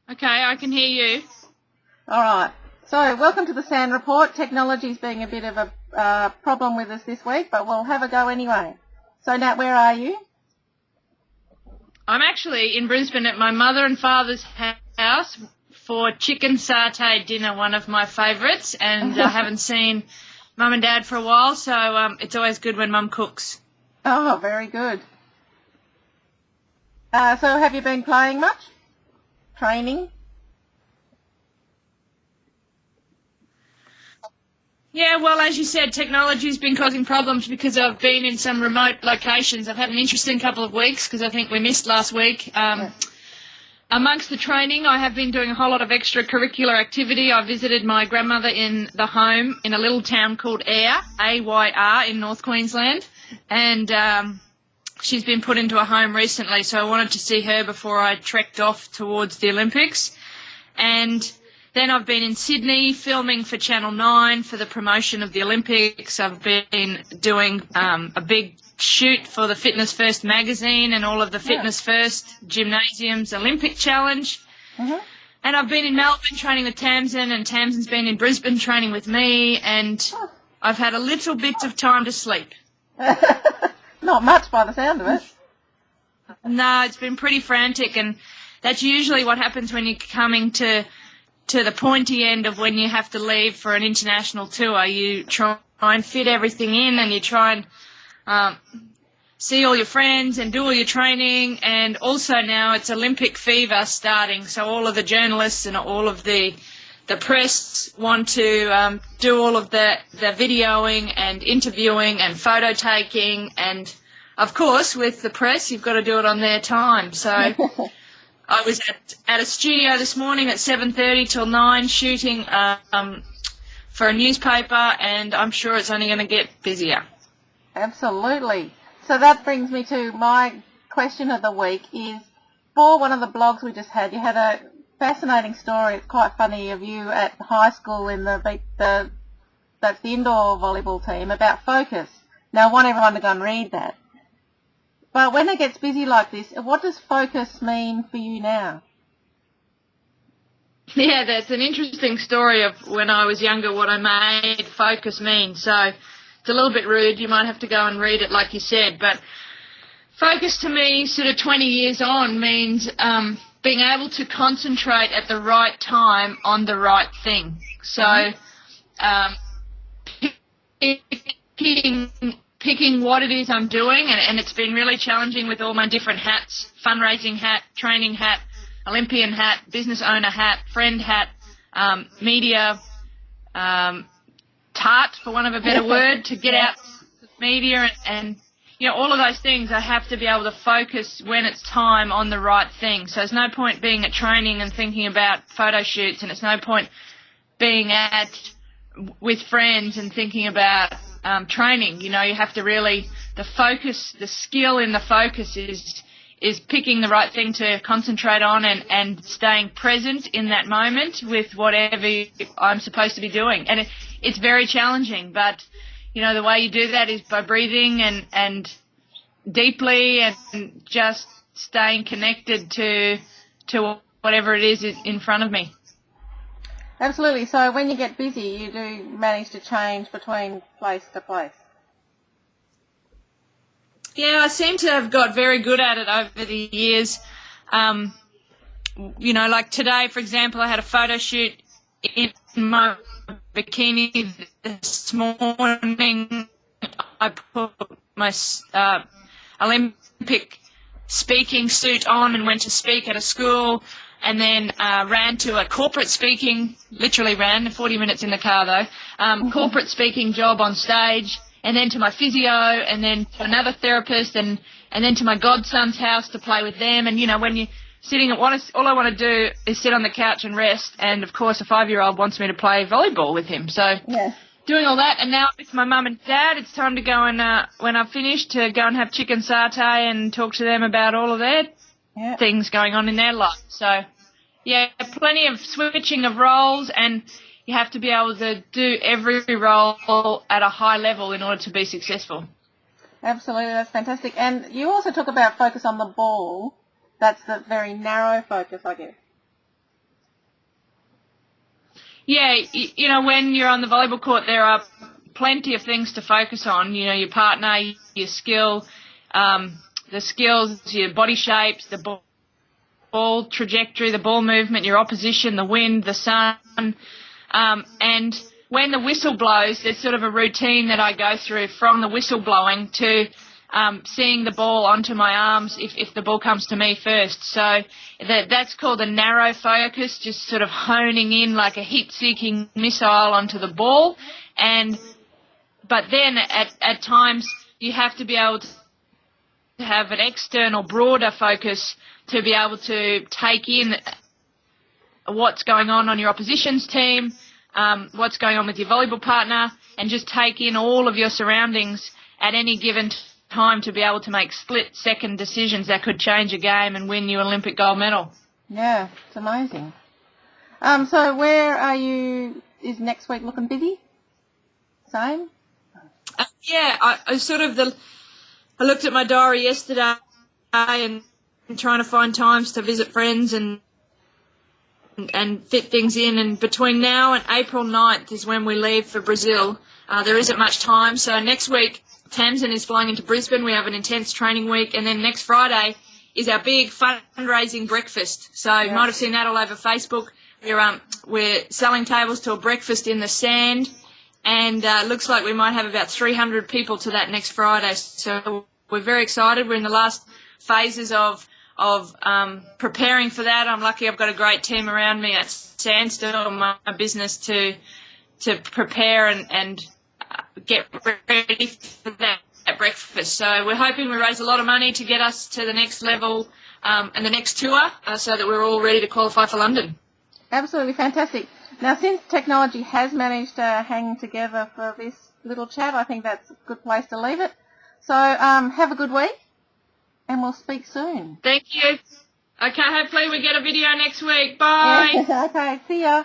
Okay, I can hear you. All right. So welcome to the Sand Report. Technology's being a bit of a problem with us this week, but we'll have a go anyway. So, Nat, where are you? I'm actually in Brisbane at my mother and father's house for chicken satay dinner, one of my favourites, and I haven't seen Mum and Dad for a while, so it's always good when Mum cooks. Oh, very good. So have you been playing much? Training? Yeah, well, as you said, technology's been causing problems because I've been in some remote locations. I've had an interesting couple of weeks because I think we missed last week. Amongst the training, I have been doing a whole lot of extracurricular activity. I visited my grandmother in the home in a little town called Ayr, A-Y-R, in North Queensland, and she's been put into a home recently, so I wanted to see her before I trekked off towards the Olympics. And then I've been in Sydney filming for Channel 9 for the promotion of the Olympics. I've been doing a big shoot for the Fitness First magazine and all of the Fitness First Gymnasium's Olympic Challenge. Mm-hmm. And I've been in Melbourne training with Tamsin, and Tamsin's been in Brisbane training with me, and I've had a little bit of time to sleep. Not much by the sound of it. No, it's been pretty frantic, and that's usually what happens when you're coming to the pointy end of when you have to leave for an international tour. You try and fit everything in, and you try and see all your friends and do all your training. And also now it's Olympic fever starting, so all of the journalists and all of the press want to do all of the videoing and interviewing and photo taking, and of course with the press you've got to do it on their time. So I was at a studio this morning at 7:30 till 9 shooting for a newspaper, and I'm sure it's only going to get busier. Absolutely. So that brings me to my question of the week is, for one of the blogs we just had, you had a fascinating story, it's quite funny, of you at high school in that's the indoor volleyball team, about focus. Now I want everyone to go and read that. But when it gets busy like this, what does focus mean for you now? Yeah, that's an interesting story of when I was younger, what I made focus mean. So it's a little bit rude. You might have to go and read it like you said. But focus to me, sort of 20 years on, means being able to concentrate at the right time on the right thing. So picking what it is I'm doing, and it's been really challenging with all my different hats: fundraising hat, training hat, Olympian hat, business owner hat, friend hat, media tart, for want of a better word, to get out to media and you know, all of those things. I have to be able to focus when it's time on the right thing. So there's no point being at training and thinking about photo shoots, and it's no point being with friends and thinking about training. You know, you have to really, the focus, the skill in the focus is picking the right thing to concentrate on and staying present in that moment with whatever I'm supposed to be doing. And it's very challenging, but you know, the way you do that is by breathing and deeply and just staying connected to whatever it is in front of me. Absolutely. So when you get busy, you do manage to change between place to place. Yeah, I seem to have got very good at it over the years. You know, like today, for example, I had a photo shoot in my bikini this morning. I put my Olympic speaking suit on and went to speak at a school, and then ran to a corporate speaking, literally ran, 40 minutes in the car though, corporate speaking job on stage, and then to my physio, and then to another therapist, and then to my godson's house to play with them. And, you know, when you're sitting at one, all I want to do is sit on the couch and rest, and, of course, a 5-year-old wants me to play volleyball with him. So doing all that, and now it's my mum and dad. It's time to go and, when I've finished, to go and have chicken satay and talk to them about all of their things going on in their life. So, yeah, plenty of switching of roles, and you have to be able to do every role at a high level in order to be successful. Absolutely, that's fantastic. And you also talk about focus on the ball. That's the very narrow focus, I guess. Yeah, you know, when you're on the volleyball court, there are plenty of things to focus on. You know, your partner, your skill, the skills, your body shapes, the ball trajectory, the ball movement, your opposition, the wind, the sun. And when the whistle blows, there's sort of a routine that I go through from the whistle blowing to seeing the ball onto my arms if the ball comes to me first. So that's called a narrow focus, just sort of honing in like a heat-seeking missile onto the ball. But then at times you have to be able to have an external, broader focus to be able to take in what's going on your opposition's team, what's going on with your volleyball partner, and just take in all of your surroundings at any given time to be able to make split-second decisions that could change a game and win you an Olympic gold medal. Yeah, it's amazing. So where are you? Is next week looking busy? Same? Yeah, I looked at my diary yesterday and trying to find times to visit friends and fit things in. And between now and April 9th is when we leave for Brazil. There isn't much time. So next week, Tamsin is flying into Brisbane. We have an intense training week. And then next Friday is our big fundraising breakfast. So you might have seen that all over Facebook. We're selling tables to a breakfast in the sand. And it looks like we might have about 300 people to that next Friday. So we're very excited. We're in the last phases of preparing for that. I'm lucky I've got a great team around me at Sandstone, my business, to prepare and get ready for that breakfast. So we're hoping we raise a lot of money to get us to the next level and the next tour so that we're all ready to qualify for London. Absolutely fantastic. Now, since technology has managed to hang together for this little chat, I think that's a good place to leave it. So have a good week, and we'll speak soon. Thank you. Okay, hopefully we get a video next week. Bye. Yeah, okay, see ya.